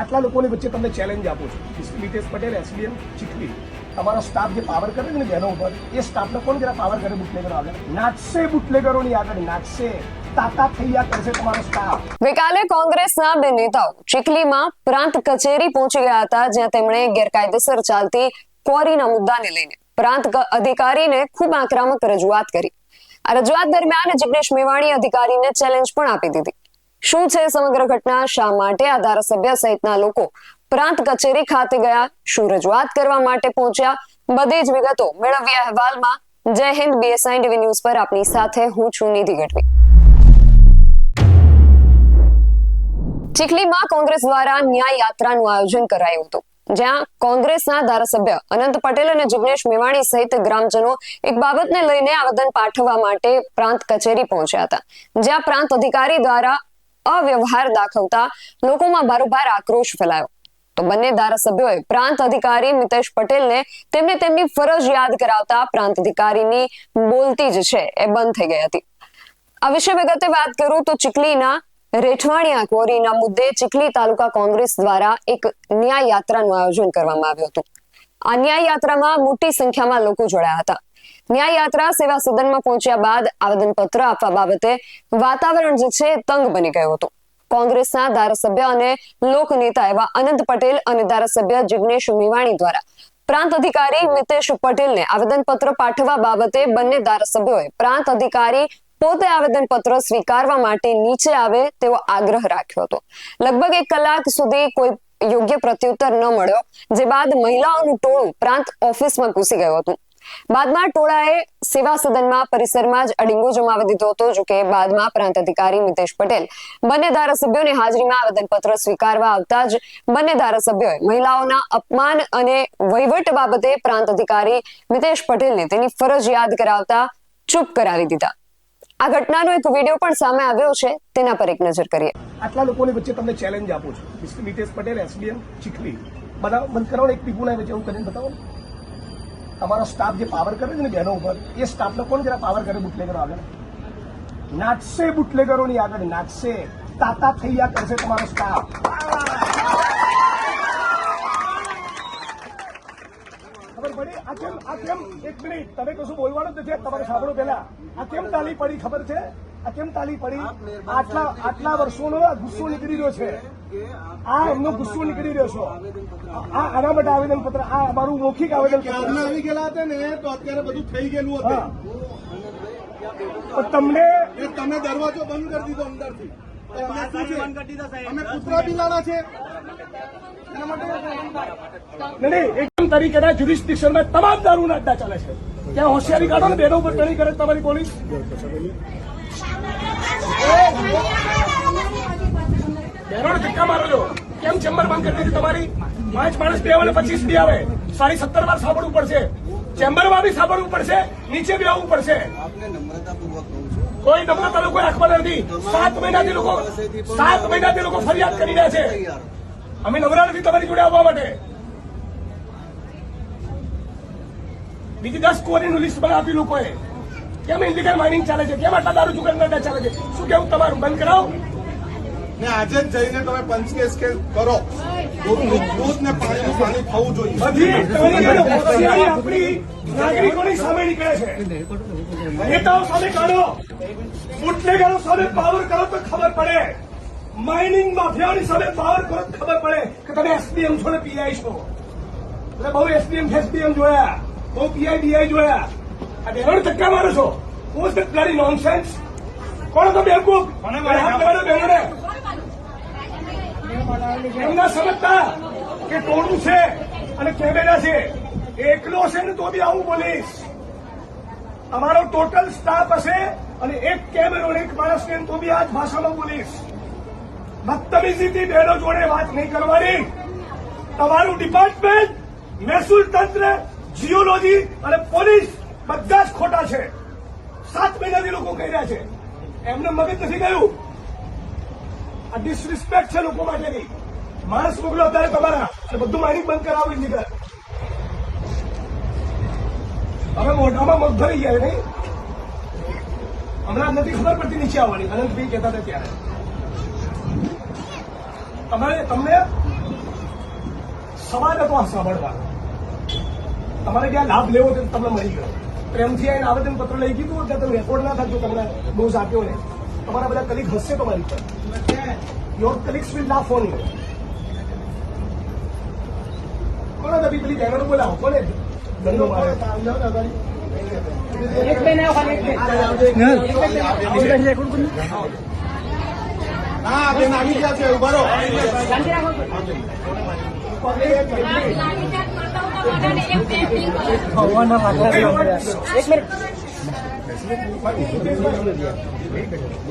આટલા લોકોની વચ્ચે તમને ચેલેન્જ આપું છું. મિતેશ પટેલ, એસડીએમ ચીખલી, તમારો સ્ટાફ જે પાવર કરે છે ને બહેનો ઉપર, એ સ્ટાફને કોણ જરા પાવર કરે બુટલેગરો આગળ? નાચશે બુટલેગરોની આગળ, નાચશે, તાતા થૈયા કરશે તમારો સ્ટાફ. ગઈકાલે કોંગ્રેસના બે નેતાઓ ચીખલીમાં પ્રાંત કચેરી પહોંચી ગયા હતા, જ્યાં તેમણે ગેરકાયદેસર ચાલતી ક્વોરીના મુદ્દાને લઈને પ્રાંત અધિકારીને ખૂબ આક્રમક રજૂઆત કરી. આ રજૂઆત દરમિયાન જિગ્નેશ મેવાણી અધિકારીને ચેલેન્જ પણ આપી દીધી. શું છે સમગ્ર ઘટના? શા માટે આ ધારાસભ્ય સહિતના લોકો પ્રાંત કચેરી ખાતે ગયા? શું રજૂઆત કરવા માટે પહોંચ્યા? બધી જ વિગતો મેળવ્યા અહેવાલમાં. જય હિન્દ. BSI TV ન્યૂઝ પર આપની સાથે હું છું નિધિ ગઢવી. ચીખલીમાં કોંગ્રેસ દ્વારા ન્યાય યાત્રાનું આયોજન કરાયું હતું, જ્યાં કોંગ્રેસના ધારાસભ્ય અનંત પટેલ અને જિગ્નેશ મેવાણી સહિત ગ્રામજનો એક બાબતને લઈને આવેદન પાઠવવા માટે પ્રાંત કચેરી પહોંચ્યા હતા, જ્યાં પ્રાંત અધિકારી દ્વારા અવ્યવહાર દાખવતા લોકોમાં બારોબાર આક્રોશ ફેલાયો. તો બંને ધારાસભ્યોએ પ્રાંત અધિકારી મિતેશ પટેલને તેમની ફરજ યાદ કરાવતા પ્રાંત અધિકારીની બોલતી જ છે એ બંધ થઈ ગઈ હતી. આ વિશે વિગતે વાત કરું તો ચીખલીના રેઠવાણીયા ક્વોરીના મુદ્દે ચીખલી તાલુકા કોંગ્રેસ દ્વારા એક ન્યાય યાત્રાનું આયોજન કરવામાં આવ્યું હતું. આ ન્યાય યાત્રામાં મોટી સંખ્યામાં લોકો જોડાયા હતા. ન્યાય યાત્રા સેવા સદનમાં પહોંચ્યા બાદ આવેદનપત્ર આપવા બાબતે વાતાવરણ જે છે તંગ બની ગયું હતું. કોંગ્રેસના ધારાસભ્ય અને લોકનેતા એવા અનંત પટેલ અને ધારાસભ્ય જિગ્નેશ મેવાણી દ્વારા પ્રાંત અધિકારી મિતેશ પટેલને આવેદનપત્ર પાઠવવા બાબતે બંને ધારાસભ્યોએ પ્રાંત અધિકારી પોતે આવેદનપત્ર સ્વીકારવા માટે નીચે આવે તેવો આગ્રહ રાખ્યો હતો. લગભગ 1 કલાક સુધી કોઈ યોગ્ય પ્રત્યુત્તર ન મળ્યો, જે બાદ મહિલાઓનું ટોળું પ્રાંત ઓફિસમાં ઘૂસી ગયું હતું. બાદમાં ટોળાએ સેવા સદનમાં પરિસરમાં જ અડીંગો જમાવી દીધો હતો. જોકે બાદમાં પ્રાંત અધિકારી મિતેશ પટેલ બંને ધારાસભ્યોની હાજરીમાં આવેદનપત્ર સ્વીકારવા આવતા જ બંને ધારાસભ્યોએ મહિલાઓના અપમાન અને વહીવટ બાબતે પ્રાંત અધિકારી મિતેશ પટેલને તેની ફરજ યાદ કરાવતા ચૂપ કરાવી દીધા. આ ઘટનાનો એક વિડીયો પણ સામે આવ્યો છે, તેના પર એક નજર કરીએ. આટલા લોકોની વચ્ચે તમને ચેલેન્જ આપું છું. મિતેશ પટેલ, એસડીએમ ચીખલી, બધા બંધ કરાવો. એક પીપુ લાઈન વચ્ચે એવું કરીને બતાવો. તમારો સ્ટાફ જે પાવર કરે છે ને બહેનો ઉપર, એ સ્ટાફને કોણ જરા પાવર કરે બુટલેગરો આગળ? નાચશે બુટલેગરોની આગળ, નાચશે, તાતા થૈયા કરશે તમારો સ્ટાફ. ખબર પડી? આ કેમ એક મિનિટ તમે કશું બોલવાનું જ નથી, તમારે સાંભળો પેલા. આ કેમ તાલી પડી ખબર છે? આ કેમ તાલી પડી? આટલા વર્ષોનો ગુસ્સો નીકળી રહ્યો છે. આ એમનો ગુસ્સો નીકળી રહ્યો છે. આના માટે આવેદન પત્ર, આ અમારું મૌખિક આવેદન પત્ર આવી ગયેલા હતા ને, તો અત્યારે બધું થઈ ગયેલું હતું. તમે દરવાજો બંધ કરી દીધો અંદરથી. અમે કૂતરા બિલાડા છે. એકદમ તરીકેના જ્યુરિસ્ડિક્શનમાં તમામ દારૂના અડ્ડા ચાલે છે. ત્યાં હોશિયારી કાઢો ને, બેનો ઉપર ટણી કરે તમારી પોલીસ. બેનો ધક્કા મારો છો. કેમ ચેમ્બર બંધ કરી દીધી તમારી? 5 માણસ બે આવે 25 બી આવે. 17.5 વાર સાંભળવું પડશે. ચેમ્બરમાં બી સાંભળવું પડશે, નીચે બી આવવું પડશે. કોઈ નમ્રતા કોઈ રાખવા નથી. 7 મહિનાથી લોકો ફરિયાદ કરી રહ્યા છે. અમે નવરા નથી તમારી જોડે આવવા માટે. બીજી 10 ક્વોરીનું લિસ્ટ પણ આપ્યું લોકોએ. કેમ ઇલીગલ માઇનિંગ ચાલે છે? કેમ આટલા દારૂ જુગારના ચાલે છે? શું કેવું તમારું? બંધ કરાવો ને આજે જ જઈને તમે પંચકેસ કરો. દૂધ ને પાણી થવું જોઈએ. આપણી નાગરિકોની સામે નીકળે છે. નેતાઓ સામે કાઢો, બુટલેગરો સામે પાવર કરો તો ખબર પડે. માઇનિંગ માફિયાઓની સામે પાવર કરો તો ખબર પડે કે તમે એસડીએમ છો ને પીઆઈ છો. એટલે બહુ એસડીએમ જોયા, બહુ પીઆઈ ડીઆઈ જોયા. આ બહેનોને ધક્કા મારો છો. હું બ્લડી નોનસેન્સ. કોણ હતો બેવકૂફ? બહેનોને એમના સમજતા કે ટોળું છે અને કેમેરા છે. એકલો હશે ને તો બી આવું બોલીશ. અમારો ટોટલ સ્ટાફ હશે અને એક કેમેરો એક માણસને તો બી આ જ ભાષામાં બોલીશ. બદતમીજીથી બહેનો જોડે વાત નહીં કરવાની. તમારું ડિપાર્ટમેન્ટ, મહેસૂલ તંત્ર, જીઓલોજી અને પોલીસ બધા જ ખોટા છે. 7 મહિનાથી લોકો કહી રહ્યા છે. એમને મગજ નથી ગયું. આ ડિસરિસ્પેક્ટ છે લોકો માટેની. માણસ મોકલો અત્યારે તમારા, બધું માઇનિંગ બંધ કરાવો ઇલીગલ. હવે મોઢામાં મગ ભરી ગયા નહીં. હમણાં નથી ખબર પડતી નીચે આવવાની. અનંતભાઈ કહેતા હતા ત્યારે તમને સવાલ હતો આ સાંભળવાનો. તમારે ક્યાં લાભ લેવો તો તમને મળી ગયો. પ્રેમથી આવીને આવેદનપત્ર લઈ ગયું એટલે તમે રેકોર્ડ ના થતો, તમને ડોઝ આપ્યો ને. તમારા બધા કલીગ હસશે તમારી પર. Your colleagues will laugh on you. કોને દબી પેલી બેનરો બોલાવો, કોને ધંધો મારે? હા બેન આવી ગયા છે ઉભા રહો.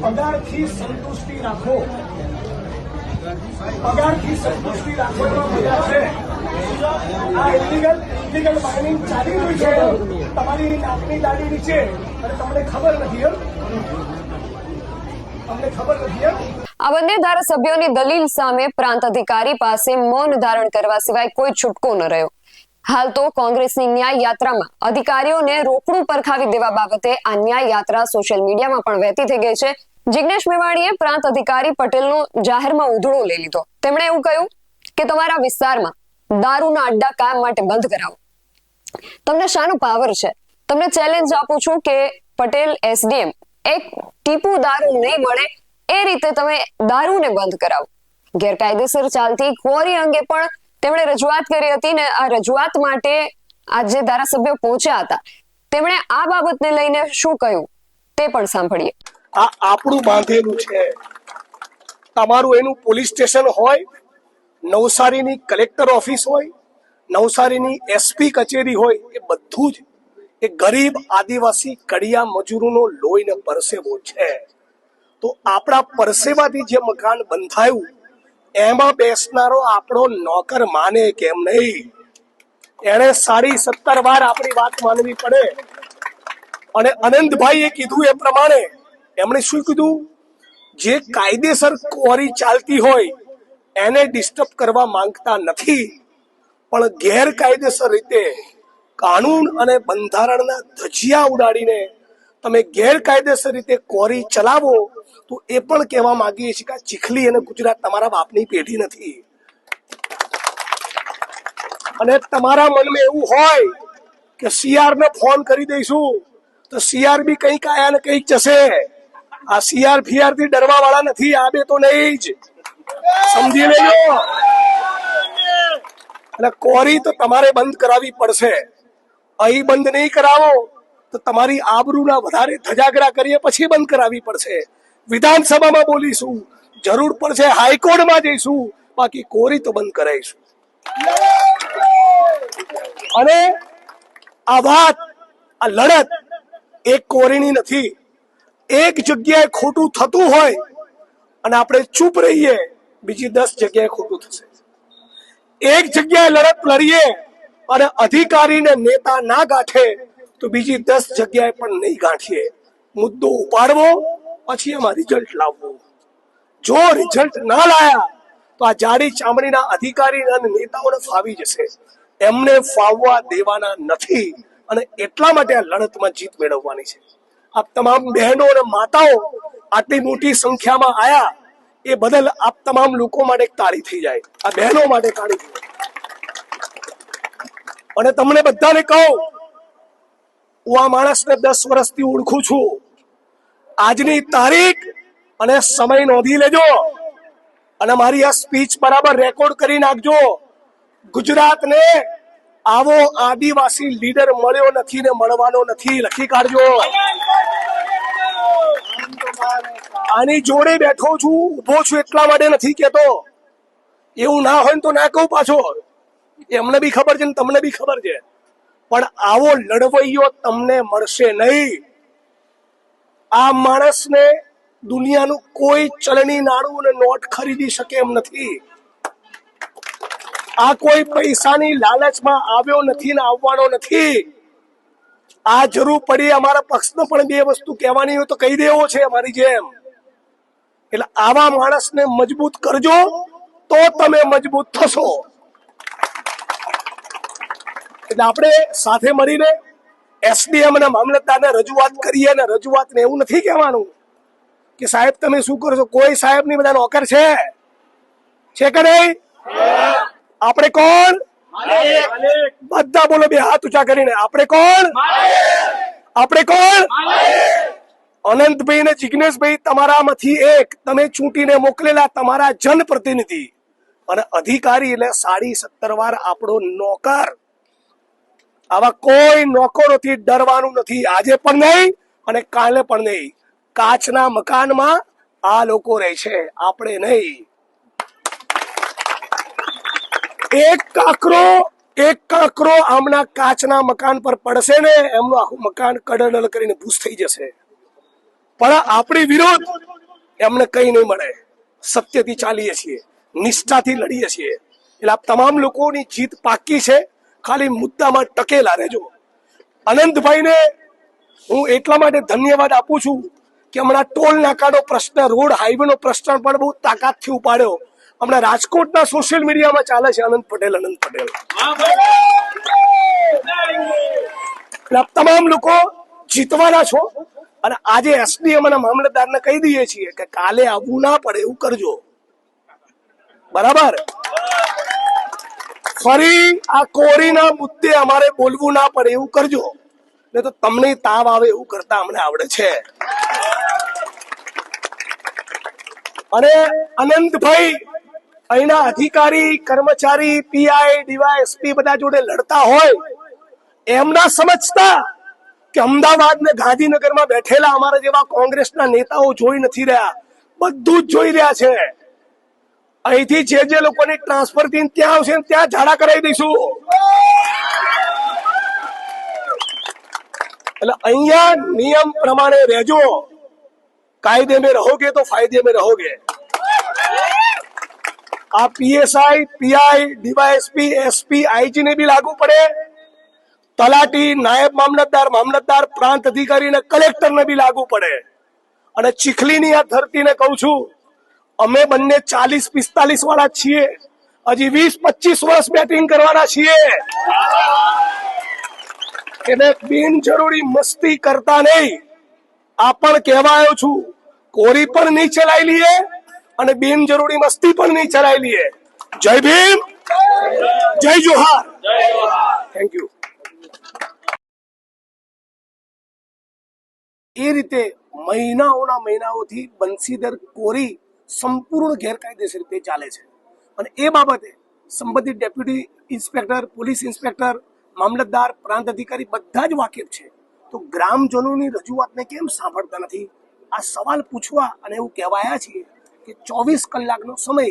પગારથી સંતુષ્ટિ રાખો. પગારથી સંતુષ્ટિ રાખો એવા પગાર છે. આ ઇલીગલ માઇનિંગ ચાલી રહ્યું છે તમારી નાકની દાડી નીચે, અને તમને ખબર નથી. તમને ખબર નથી. આ બંને ધારાસભ્યોની દલીલ સામે પ્રાંત અધિકારી પાસે મૌન ધારણ કરવા સિવાય કોઈ છૂટકો ન રહ્યો. હાલ તો કોંગ્રેસની ન્યાય યાત્રામાં અધિકારીઓને રોકડું પરખાવી દેવા બાબતે આ ન્યાય યાત્રા સોશિયલ મીડિયામાં પણ વહેતી થઈ ગઈ છે. જિગ્નેશ મેવાણીએ પ્રાંત અધિકારી પટેલનો જાહેરમાં ઉધડો લઈ લીધો. તેમણે એવું કહ્યું કે તમારા વિસ્તારમાં દારૂના અડ્ડા કાયમ માટે બંધ કરાવો. તમને શાનો પાવર છે? તમને ચેલેન્જ આપું છું કે પટેલ એસડીએમ એક ટીપુ દારૂ નહીં મળે એ રીતે તમે દારૂને બંધ કરાવો. ગેરકાયદેસર ચાલતી ક્વોરી અંગે પણ તેમણે રજૂઆત કરી હતી ને આ રજૂઆત માટે આજે ધારાસભ્યો પહોંચ્યા હતા. તેમણે આ બાબતને લઈને શું કહ્યું તે પણ સાંભળીએ. આ આપણું બાંધેલું છે. તમારું એનું પોલીસ સ્ટેશન હોય, નવસારીની કલેક્ટર ઓફિસ હોય, નવસારીની એસપી કચેરી હોય, એ બધું જ એ ગરીબ આદિવાસી કડિયા મજૂરોનો લોહીને પરસેવો છે. તો આપણા પરસેવાથી જે મકાન બંધાયું એમાં બેસનારો આપણો નોકર માને કેમ નહીં? એને 17.5 વાર આપણી વાત માનવી પડે. અને અનંતભાઈએ કીધું એ પ્રમાણે એમણે શું કીધું? જે કાયદેસર ક્વોરી ચાલતી હોય એને ડિસ્ટર્બ કરવા માંગતા નથી, પણ ગેરકાયદેસર રીતે કાનૂન અને બંધારણના ધજિયા ઉડાડીને તમે ગેરકાયદેસર રીતે ક્વોરી ચલાવો તો એ પણ કહેવા માંગીએ છીએ કે ચીખલી અને ગુજરાત તમારા બાપની પેઢી નથી. અને તમારા મનમાં એવું હોય કે સીઆર ને ફોન કરી દઈશું તો સીઆર બી કંઈક આયા ને કંઈક જશે. આ સીઆર ફીઆર થી ડરવા વાળા નથી. આ બે તો નહીં જ, સમજી લેજો. અને કોરી તો તમારે બંધ કરાવવી પડશે. અહીં બંધ નહીં કરાવો તો તમારી આબરૂના વધારે ધજાગરા કરીએ પછી બંધ કરાવવી પડશે. વિધાનસભામાં બોલીશું, જરૂર પડશે હાઈકોર્ટમાં જઈશું, બાકી કોરી તો બંધ કરાવીશું. અને આ વાત, આ લડત એક કોરીની નથી. એક જગ્યાએ ખોટું થતું હોય અને આપણે ચૂપ રહીએ, બીજી 10 જગ્યાએ ખોટું થશે. એક જગ્યાએ લડત લડીએ અને અધિકારીને નેતા ના ગાંઠે તો બીજી 10 જગ્યાએ પણ નહીં ગાંઠીએ. મુદ્દો ઉપાડવો, પછી એમાં રિઝલ્ટ લાવવું. જો રિઝલ્ટ ના લાયા તો આ જાડી ચામડીના અધિકારી અને નેતાઓને ફાવી જશે. એમને ફાવવા દેવાના નથી. અને એટલા માટે આ લડતમાં જીત મેળવવાની છે. આપ તમામ બહેનો અને માતાઓ આટલી મોટી સંખ્યામાં આયા એ બદલ આપ તમામ લોકો માટે તાળી થઈ જાય. આ બહેનો માટે તાળી થઈ જાય. અને તમને બધાને કહું, હું આ માણસને 10 વર્ષથી ઓળખું છું. આજની તારીખ અને સમય નોંધી લેજો અને મારી આ સ્પીચ બરાબર રેકોર્ડ કરી નાખજો. ગુજરાતને આવો આદિવાસી લીડર મળ્યો નથી ને મળવાનો નથી. લખી કાઢજો. આની જોડે બેઠો છું, ઉભો છું એટલા માટે નથી કેતો. એવું ના હોય તો ના કહું પાછો. એમને બી ખબર છે ને તમને બી ખબર છે. પણ આવો લડવૈયો તમને મળશે નહીં. આ માણસને દુનિયાનું કોઈ ચલણી નાણું અને નોટ ખરીદી શકે એમ નથી. આ કોઈ પૈસાની લાલચમાં આવ્યો નથી ને આવવાનો નથી. આ જરૂર પડી અમારા પક્ષને પણ 2 વસ્તુ કહેવાની હોય તો કહી દેવો છે અમારી જેમ. એટલે આવા માણસને મજબૂત કરજો તો તમે મજબૂત થશો. એટલે આપણે સાથે મળીને એસડીએમ અને મામલતદારને રજૂઆત કરીએ. ને રજૂઆતને એવું નથી કહેવાનું કે સાહેબ તમે શું કરો છો. કોઈ સાહેબ ની બધા નોકર છે કે નહીં? આપણે કોણ? બધા બોલો, બે હાથ ઊંચા કરીને. આપણે કોણ? આપણે કોણ? અનંતભાઈ અને જિગ્નેશભાઈ, તમારામાંથી એક તમે ચૂંટીને મોકલેલા તમારા જનપ્રતિનિધિ અને અધિકારી એટલે 17.5 વાર આપણો નોકર. આવા કોઈ નોકરોથી ડરવાનું નથી, આજે પણ નહીં અને કાલે પણ નહીં. કાચના મકાનમાં આ લોકો રહે છે, આપણે નહીં. એક કાંકરો આમના કાચના મકાન પર પડશે ને એમનું આખું મકાન કડલ કરીને ભૂસ થઈ જશે. પણ આપણી વિરોધ એમને કઈ નહીં મળે. સત્યથી ચાલીએ છીએ, નિષ્ઠાથી લડીએ છીએ. એટલે આ તમામ લોકોની જીત પાકી છે. ખાલી મુદ્દામાં ટકેલા રહેજો. અનંતભાઈને હું એટલા માટે ધન્યવાદ આપું છું કે હમણાં ટોલ નાકાનો પ્રશ્ન, રોડ હાઈવેનો પ્રશ્ન પણ બહુ તાકાતથી ઉપાડ્યો. હમણાં રાજકોટના સોશિયલ મીડિયામાં ચાલે છે અનંત પટેલ. એટલે તમામ લોકો જીતવાના છો અને આજે એસડીએમ અને મામલતદારને કહી દઈએ છીએ કે કાલે આવવું ના પડે એવું કરજો. બરાબર? ફરી આ કોરીના મુદ્દે અમારે બોલવું ના પડે એવું કરજો, ને તો તમને તાવ આવે એવું કરતા અમને આવડે છે. અને અનંતભાઈ અહીંના અધિકારી, કર્મચારી, પીઆઈ, ડીવાયએસપી બધા જોડે લડતા હોય એમના સમજતા કે અમદાવાદ ને ગાંધીનગરમાં બેઠેલા અમારા જેવા કોંગ્રેસના નેતાઓ જોઈ નથી રહ્યા, બધું જ જોઈ રહ્યા છે. અહીંથી જે લોકોની ટ્રાન્સફર થઈને ત્યાં આવશે ત્યાં ઝાડા કરાવી દઈશું. એટલે અહીંયા નિયમ પ્રમાણે રહેજો. કાયદે में रहोगे तो फायदे में रहोगे. આ PSI, PI, DYSP, SP, IG ને બી લાગુ પડે. તલાટી, નાયબ મામલતદાર, મામલતદાર, પ્રાંત અધિકારી અને કલેક્ટર ને બી લાગુ પડે. અને ચીખલીની આ ધરતીને કહું છું, અમે બંને 40-45 વાળા છીએ, હજી 20-25 વર્ષ બેટિંગ કરવાના છીએ. એને બિનજરૂરી મસ્તી કરતા નહીં. આ પણ કહેવા આવ્યો છું, કોરી પણ નહીં ચલાવી લઈએ અને બિનજરૂરી મસ્તી પણ નહીં ચલાવી લઈએ. જય ભીમ, જય જોહાર. Thank you. એ રીતે મહિનાઓથી બંસીધર કોરી સંપૂર્ણ ગેરકાયદેસર રીતે ચાલે છે અને એ બાબતે સંબંધિત ડેપ્યુટી ઇન્સ્પેક્ટર, પોલીસ ઇન્સ્પેક્ટર, મામલતદાર, પ્રાંત અધિકારી બધા જ વાકેફ છે. તો ગ્રામજનોની રજૂઆતને કેમ સાંભળતા નથી? આ સવાલ પૂછવા અને એવું કહેવાયા છીએ કે 24 કલાકનો સમય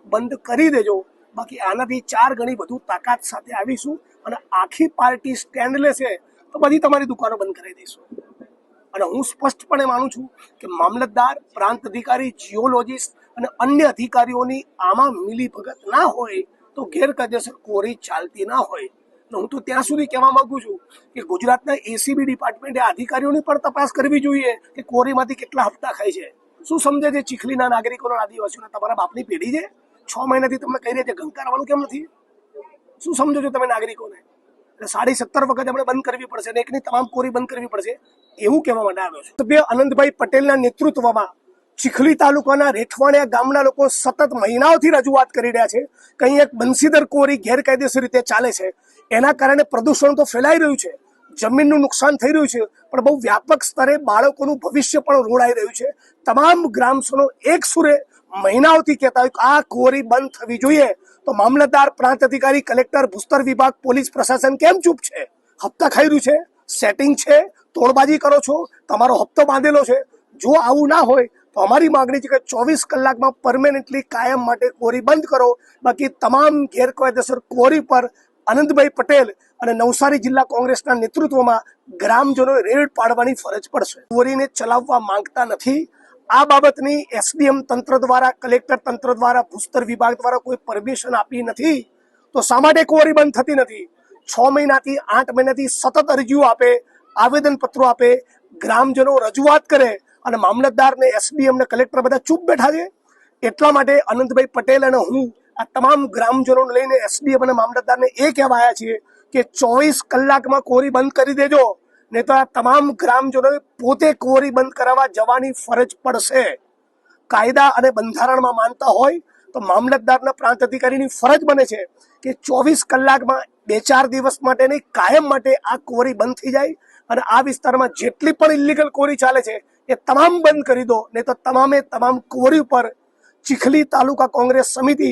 બંધ કરી દેજો, બાકી આનાથી 4 ગણી વધુ તાકાત સાથે આવીશું અને આખી પાર્ટી સ્ટેન્ડ લેશે તો બધી તમારી દુકાનો બંધ કરી દઈશું. અને હું સ્પષ્ટપણે માનું છું કે મામલતદાર, પ્રાંત અધિકારી, જીઓલોજીસ્ટ અને અન્ય અધિકારીઓની આમાં મિલીભગત ના હોય તો ગેરકાયદેસર કોરી ચાલતી ના હોય. હું તો ત્યાં સુધી કહેવા માંગુ છું કે ગુજરાતના એસીબી ડિપાર્ટમેન્ટે અધિકારીઓની પણ તપાસ કરવી જોઈએ કે કોરીમાંથી કેટલા હપ્તા ખાય છે. શું સમજે છે ચીખલીના નાગરિકોના, આદિવાસીઓના? તમારા બાપની પેઢી છે, 6 મહિનાથી તમને કહી રહી છે ગંકારવાનું કેમ નથી? શું સમજો છો તમે નાગરિકોને? એટલે 17.5 વખત આપણે બંધ કરવી પડશે અને એકની તમામ કોરી બંધ કરવી પડશે એવું કહેવા માટે આવ્યો છે. સભ્ય અનંતભાઈ પટેલના નેતૃત્વમાં ચીખલી તાલુકાના રેઠવાણિયા ગામના લોકો સતત મહિનાઓથી રજૂઆત કરી રહ્યા છે કે અહીં એક બંસીધર કોરી ગેરકાયદેસર રીતે ચાલે છે. એના કારણે પ્રદૂષણ તો ફેલાઈ રહ્યું છે, જમીનનું નુકસાન થઈ રહ્યું છે, પણ બહુ વ્યાપક સ્તરે બાળકોનું ભવિષ્ય પણ રોડાઈ રહ્યું છે. તમામ ગ્રામજનો એક સુરે મહિનાઓથી કહેતા હોય કે આ કોરી બંધ થવી જોઈએ. તો મામલતદાર, પ્રાંત અધિકારી, કલેક્ટર, ભૂસ્તર વિભાગ, પોલીસ પ્રશાસન કેમ ચૂપ છે? હપ્તા ખાઈ રહ્યું છે, સેટિંગ છે, તોડબાજી કરો છો, તમારો હપ્તો બાંધેલો છે. જો આવું ના હોય તો અમારી માંગણી છે કે 24 કલાકમાં પરમેનન્ટલી કાયમ માટે કોરી બંધ કરો, બાકી તમામ ગેરકાયદેસર કોરી પર અનંતભાઈ પટેલ અને નવસારી જિલ્લા કોંગ્રેસના નેતૃત્વમાં ગ્રામજનોએ રેડ પાડવાની ફરજ પડશે. કોરીને ચલાવવા માંગતા નથી. આ બાબતની એસડીએમ તંત્ર દ્વારા, કલેક્ટર તંત્ર દ્વારા, ભૂસ્તર વિભાગ દ્વારા કોઈ પરમિશન આપી નથી તો શા માટે કોરી બંધ થતી નથી? 6 મહિનાથી 8 મહિનાથી સતત અરજીઓ આપે, આવેદન પત્રો આપે, ગ્રામજનો રજૂઆત કરે અને મામલતદાર ને એસડીએમ ને કલેક્ટર બધા ચૂપ બેઠા છે. એટલા માટે અનંતભાઈ પટેલ અને હું આ તમામ ગ્રામજનોને લઈને એસડીએમ અને મામલતદારને એ કહેવાયા છીએ કે 24 કલાકમાં કોરી બંધ કરી દેજો, નહીં તો આ તમામ ગ્રામજનોએ પોતે કોરી બંધ કરાવવા જવાની ફરજ પડશે. કાયદા અને બંધારણમાં માનતા હોય તો મામલતદારના પ્રાંત અધિકારીની ફરજ બને છે કે 24 કલાકમાં 2-4 દિવસ માટે નહીં, કાયમ માટે આ કોરી બંધ થઈ જાય અને આ વિસ્તારમાં જેટલી પણ ઇલીગલ કોરી ચાલે છે એ તમામ બંધ કરી દો, નહીં તો તમામ કોરી ઉપર ચીખલી તાલુકા કોંગ્રેસ સમિતિ,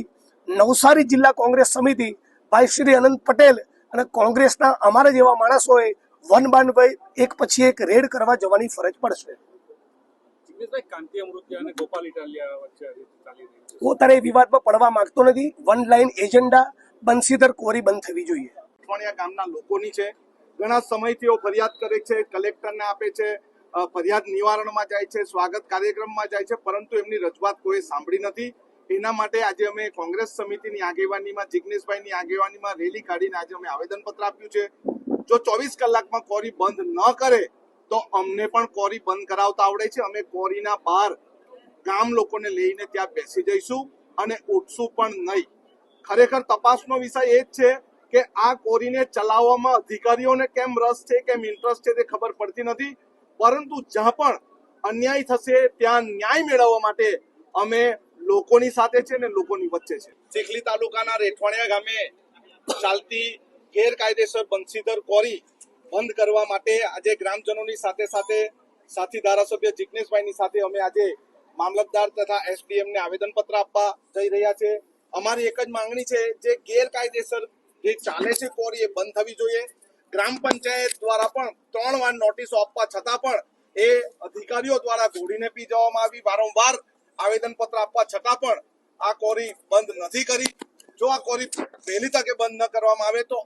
નવસારી જિલ્લા કોંગ્રેસ સમિતિ, ભાઈ શ્રી અનંત પટેલ અને કોંગ્રેસના અમારા જેવા માણસોએ વન બાય વન એક પછી એક રેડ કરવા જવાની ફરજ પડશે. હું તારે એ વિવાદમાં પડવા માંગતો નથી. વન લાઈન એજન્ડા બંસીધર કોરી બંધ થવી જોઈએ. અઠવાડિયા ગામના લોકોની છે, ઘણા સમયથી ફરિયાદ કરે છે, કલેક્ટરને આપે છે, ફરિયાદ નિવારણમાં જાય છે, સ્વાગત કાર્યક્રમમાં જાય છે, પરંતુ એમની રજૂઆત કોઈ સાંભળી નથી. એના માટે આજે અમે કોંગ્રેસ સમિતિની આગેવાનીમાં, જિગ્નેશભાઈની આગેવાનીમાં રેલી કાઢીને આજે અમે આવેદનપત્ર આપ્યું છે. જો 24 કલાકમાં કોરી બંધ ન કરે તો અમને પણ કોરી બંધ કરાવતા આવડે છે. અમે કોરીના બહાર ગામ લોકોને લઈને ત્યાં બેસી જઈશું અને ઉઠશું પણ નહીં. ખરેખર તપાસનો વિષય એ જ છે કે આ કોરીને ચલાવવામાં અધિકારીઓને કેમ રસ છે, કેમ ઇન્ટરેસ્ટ છે તે ખબર પડતી નથી. પરંતુ જ્યાં પણ અન્યાય થશે ત્યાં ન્યાય મેળવવા માટે અમે લોકોની સાથે છે ને લોકોની વચ્ચે છે. ચીખલી તાલુકાના રેઠવાણિયા ગામે ચાલતી ગેરકાયદેસર બંસીધર કોરી બંધ કરવા માટે આજે ગ્રામજનોની સાથે સાથી ધારાસભ્ય જિગ્નેશભાઈની સાથે અમે આજે મામલતદાર તથા એસડીએમ ને આવેદનપત્ર આપવા જઈ રહ્યા છે. અમારી એક જ માંગણી છે, જે ગેરકાયદેસર જે ચાલે છે કોરી એ બંધ થવી જોઈએ. ગ્રામ પંચાયત દ્વારા પણ 3 વાર નોટિસો આપવા છતાં પણ એ અધિકારીઓ દ્વારા ઘોડીને પી જવામાં આવી. વારંવાર આવેદનપત્ર આપવા છતાં પણ આ કોરી બંધ નથી કરી. જો આ કોરી વહેલી તકે બંધ ન કરવામાં આવે તો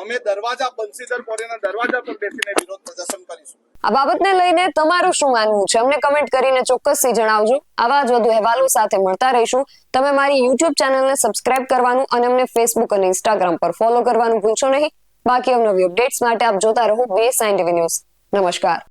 અમે દરવાજા બંસીધર કોરીના દરવાજા પર બેસીને વિરોધ પ્રદર્શન કરીશું. આ બાબતને લઈને તમારું શું માનવું છે અમને કમેન્ટ કરીને ચોક્કસથી જણાવજો. આવા જ વધુ અહેવાલો સાથે મળતા રહીશું. તમે મારી YouTube ચેનલને સબસ્ક્રાઇબ કરવાનું અને અમને Facebook અને Instagram પર ફોલો કરવાનું ભૂલશો નહીં. બાકી અવનવી અપડેટ્સ માટે આપ જોતા રહો BSI ટીવી ન્યૂઝ. નમસ્કાર.